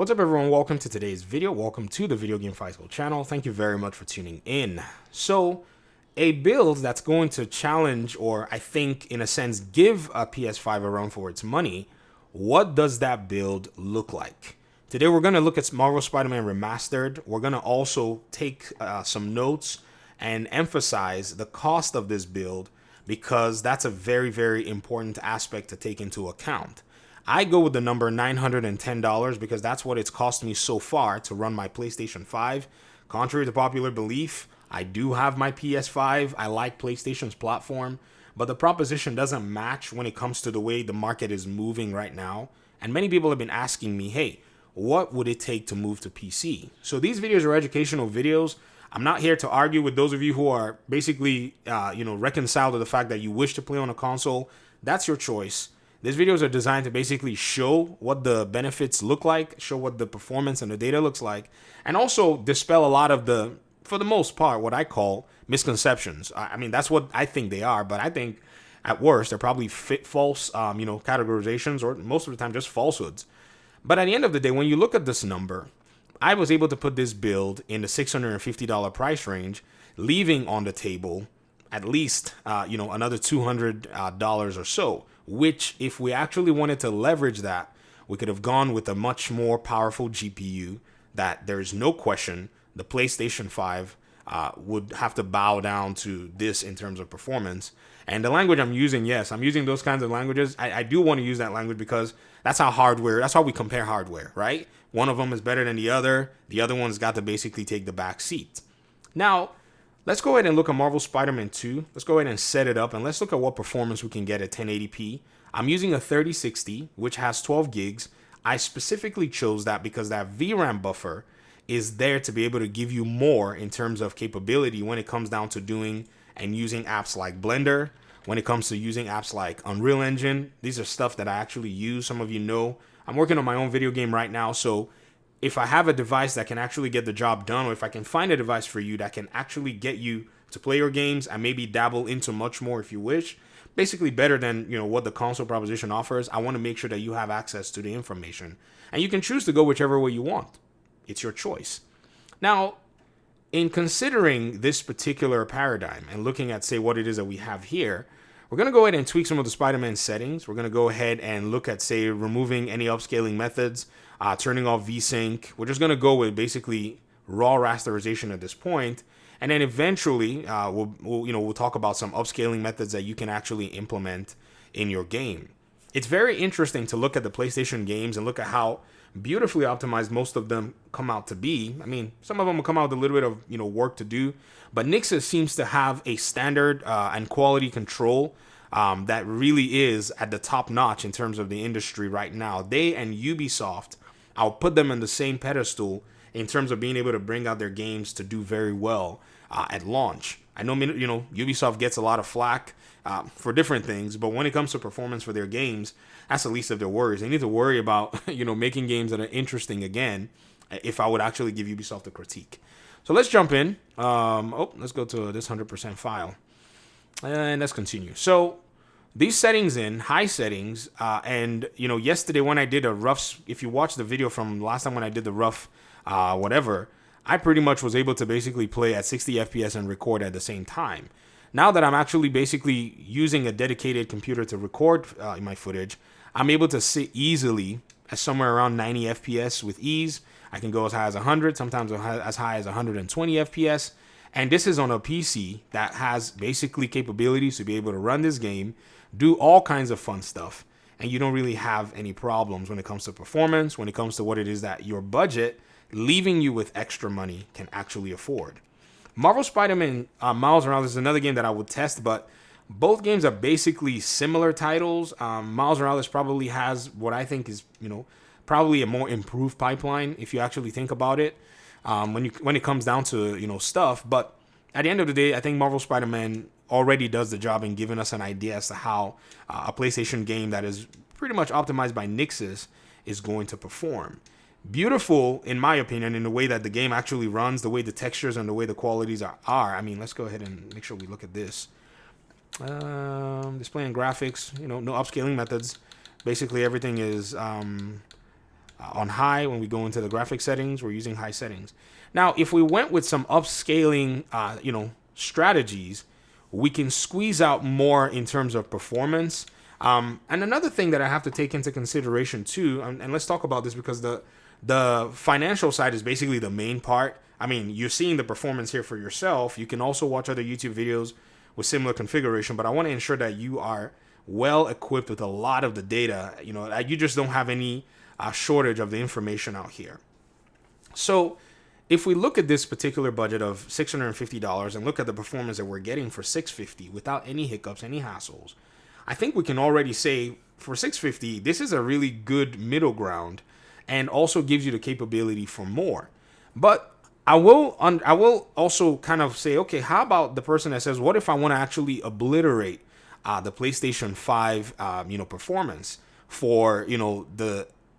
What's up everyone, welcome to today's video. Welcome to the Video Game Fight School channel. Thank you very much for tuning in. So, a build that's going to challenge, or I think in a sense give a PS5 a run for its money, what does that build look like? Today we're going to look at Marvel Spider-Man Remastered. We're going to also take some notes and emphasize the cost of this build because that's a very, very important aspect to take into account. I go with the number $910 because that's what it's cost me so far to run my PlayStation 5. Contrary to popular belief, I do have my PS5. I like PlayStation's platform, but the proposition doesn't match when it comes to the way the market is moving right now. And many people have been asking me, hey, what would it take to move to PC? So these videos are educational videos. I'm not here to argue with those of you who are basically, reconciled to the fact that you wish to play on a console. That's your choice. These videos are designed to basically show what the benefits look like, show what the performance and the data looks like, and also dispel a lot of the, for the most part, what I call misconceptions. I mean, that's what I think they are, but I think at worst, they're probably false, categorizations, or most of the time just falsehoods. But at the end of the day, when you look at this number, I was able to put this build in the $650 price range, leaving on the table at least, another $200 or so, which if we actually wanted to leverage that, we could have gone with a much more powerful GPU that there's no question the PlayStation 5 would have to bow down to this in terms of performance. And the language I'm using, yes, I'm using those kinds of languages. I do want to use that language because that's how we compare hardware, right? One of them is better than the other one's got to basically take the back seat. Now, let's go ahead and look at Marvel Spider-Man 2. Let's go ahead and set it up and let's look at what performance we can get at 1080p. I'm using a 3060, which has 12 gigs. I specifically chose that because that VRAM buffer is there to be able to give you more in terms of capability when it comes down to doing and using apps like Blender, when it comes to using apps like Unreal Engine. These are stuff that I actually use. Some of you know I'm working on my own video game right now, so if I have a device that can actually get the job done, or if I can find a device for you that can actually get you to play your games and maybe dabble into much more if you wish, basically better than what the console proposition offers, I want to make sure that you have access to the information. And you can choose to go whichever way you want. It's your choice. Now, in considering this particular paradigm and looking at, say, what it is that we have here, we're going to go ahead and tweak some of the Spider-Man settings. We're going to go ahead and look at, say, removing any upscaling methods, turning off VSync. We're just going to go with basically raw rasterization at this point. And then eventually, we'll talk about some upscaling methods that you can actually implement in your game. It's very interesting to look at the PlayStation games and look at how beautifully optimized most of them come out to be. I mean, some of them will come out with a little bit of work to do, but Nixxes seems to have a standard and quality control that really is at the top notch in terms of the industry right now. They and Ubisoft, I'll put them on the same pedestal in terms of being able to bring out their games to do very well at launch. I know, Ubisoft gets a lot of flack for different things, but when it comes to performance for their games, that's the least of their worries. They need to worry about, making games that are interesting again, if I would actually give Ubisoft a critique. So let's jump in. Let's go to this 100% file. And let's continue. So these settings high settings, and yesterday when I did a rough, if you watch the video from last time when I did the rough I pretty much was able to basically play at 60 FPS and record at the same time. Now that I'm actually basically using a dedicated computer to record my footage, I'm able to sit easily at somewhere around 90 FPS with ease. I can go as high as 100, sometimes as high as 120 FPS. And this is on a PC that has basically capabilities to be able to run this game, do all kinds of fun stuff, and you don't really have any problems when it comes to performance, when it comes to what it is that your budget, leaving you with extra money, can actually afford. Marvel Spider-Man Miles Morales is another game that I would test, but both games are basically similar titles. Miles Morales probably has what I think is, probably a more improved pipeline if you actually think about it. When it comes down to stuff, but at the end of the day, I think Marvel Spider-Man already does the job in giving us an idea as to how a PlayStation game that is pretty much optimized by Nixxes is going to perform. Beautiful, in my opinion, in the way that the game actually runs, the way the textures and the way the qualities are. I mean, let's go ahead and make sure we look at this. Display and graphics, no upscaling methods. Basically, everything is On high, when we go into the graphic settings, we're using high settings. Now, if we went with some upscaling, strategies, we can squeeze out more in terms of performance. And another thing that I have to take into consideration too, and let's talk about this because the financial side is basically the main part. I mean, you're seeing the performance here for yourself. You can also watch other YouTube videos with similar configuration, but I want to ensure that you are well equipped with a lot of the data, that you just don't have any shortage of the information out here. So if we look at this particular budget of $650 and look at the performance that we're getting for $650 without any hiccups, any hassles, I think we can already say for $650, this is a really good middle ground and also gives you the capability for more. But I will also kind of say, okay, how about the person that says, what if I want to actually obliterate the PlayStation 5, performance for,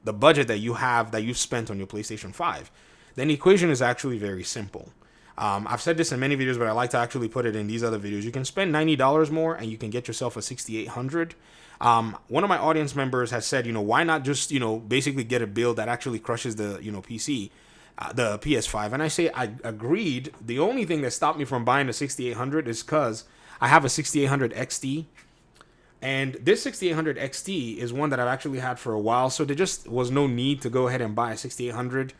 the budget that you've spent on your PlayStation 5? Then the equation is actually very simple. I've said this in many videos, but I like to actually put it in these other videos. You can spend $90 more and you can get yourself a 6800. One of my audience members has said, why not just, basically get a build that actually crushes the, PC, the PS5. And I say I agreed. The only thing that stopped me from buying the 6800 is because I have a 6800 XT. And this 6800 XT is one that I've actually had for a while. So there just was no need to go ahead and buy a 6800.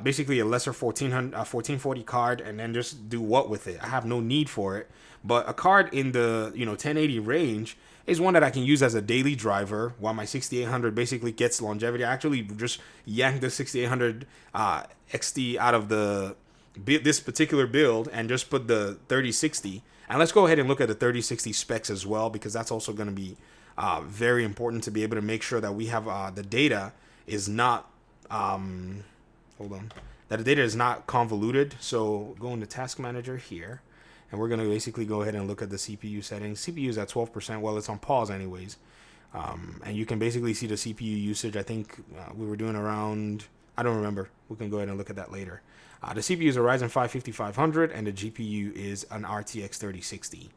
Basically a lesser 1440 card and then just do what with it. I have no need for it. But a card in the 1080 range is one that I can use as a daily driver while my 6800 basically gets longevity. I actually just yanked the 6800 XT out of this particular build and just put the 3060. And let's go ahead and look at the 3060 specs as well, because that's also going to be very important to be able to make sure that we have the data is not that the data is not convoluted. So go into Task Manager here, and we're going to basically go ahead and look at the CPU settings. CPU is at 12%. Well, it's on pause anyways. And you can basically see the CPU usage. I think we were doing around, I don't remember. We can go ahead and look at that later. The CPU is a Ryzen 5 5500, and the GPU is an RTX 3060.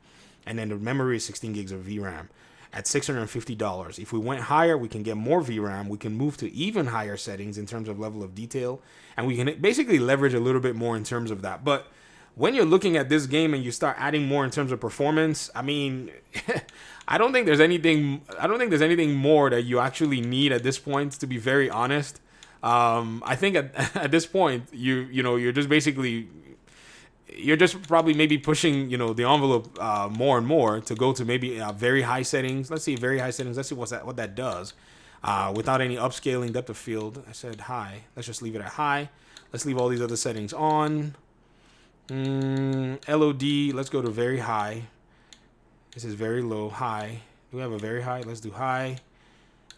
And then the memory is 16 gigs of VRAM at $650. If we went higher, we can get more VRAM. We can move to even higher settings in terms of level of detail, and we can basically leverage a little bit more in terms of that. But when you're looking at this game and you start adding more in terms of performance, I mean, I don't think there's anything more that you actually need at this point, to be very honest. I think at this point, you're just probably maybe pushing, the envelope more and more to go to maybe very high settings. Let's see, very high settings. Let's see what that does without any upscaling. Depth of field, I said high. Let's just leave it at high. Let's leave all these other settings on. LOD, let's go to very high. This is very low. High. Do we have a very high? Let's do high.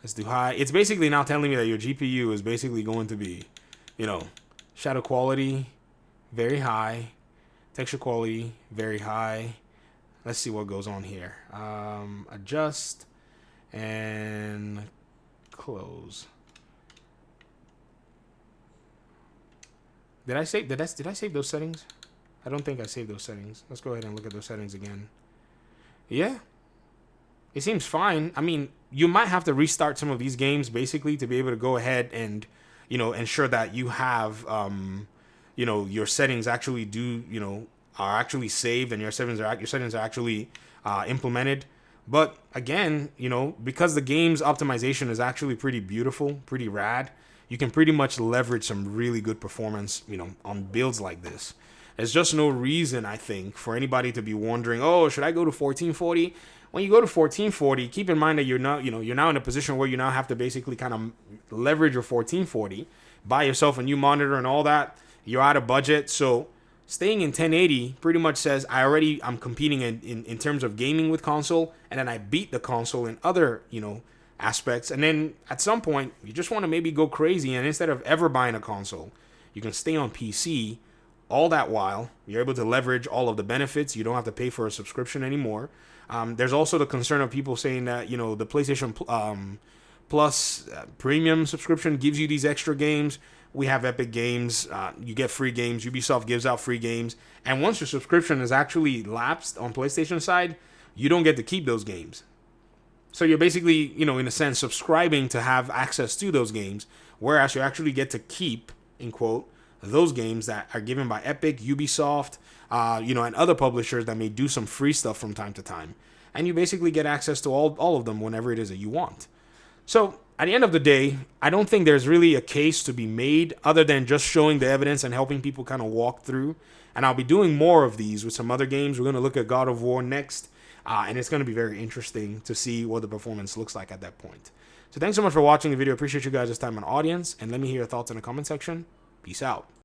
Let's do high. It's basically now telling me that your GPU is basically going to be, shadow quality, very high. Texture quality, very high. Let's see what goes on here. Adjust and close. Did I save those settings? I don't think I saved those settings. Let's go ahead and look at those settings again. Yeah. It seems fine. I mean, you might have to restart some of these games basically to be able to go ahead and, ensure that you have your settings actually are actually saved and your settings are actually implemented. But again, because the game's optimization is actually pretty beautiful, pretty rad, you can pretty much leverage some really good performance, on builds like this. There's just no reason, I think, for anybody to be wondering, oh, should I go to 1440? When you go to 1440, keep in mind that you're now in a position where you now have to basically kind of leverage your 1440, buy yourself a new monitor and all that. You're out of budget. So staying in 1080 pretty much says I'm competing in terms of gaming with console, and then I beat the console in other, aspects. And then at some point, you just want to maybe go crazy, and instead of ever buying a console, you can stay on PC. All that while, you're able to leverage all of the benefits. You don't have to pay for a subscription anymore. There's also the concern of people saying that, the PlayStation Plus premium subscription gives you these extra games. We have Epic Games. You get free games. Ubisoft gives out free games. And once your subscription is actually lapsed on PlayStation side, you don't get to keep those games. So you're basically, you know, in a sense, subscribing to have access to those games, whereas you actually get to keep, in quote, those games that are given by Epic, Ubisoft, you know, and other publishers that may do some free stuff from time to time. And you basically get access to all of them whenever it is that you want. So at the end of the day, I don't think there's really a case to be made other than just showing the evidence and helping people kind of walk through. And I'll be doing more of these with some other games. We're going to look at God of War next. And it's going to be very interesting to see what the performance looks like at that point. So thanks so much for watching the video. Appreciate you guys' time and audience. And let me hear your thoughts in the comment section. Peace out.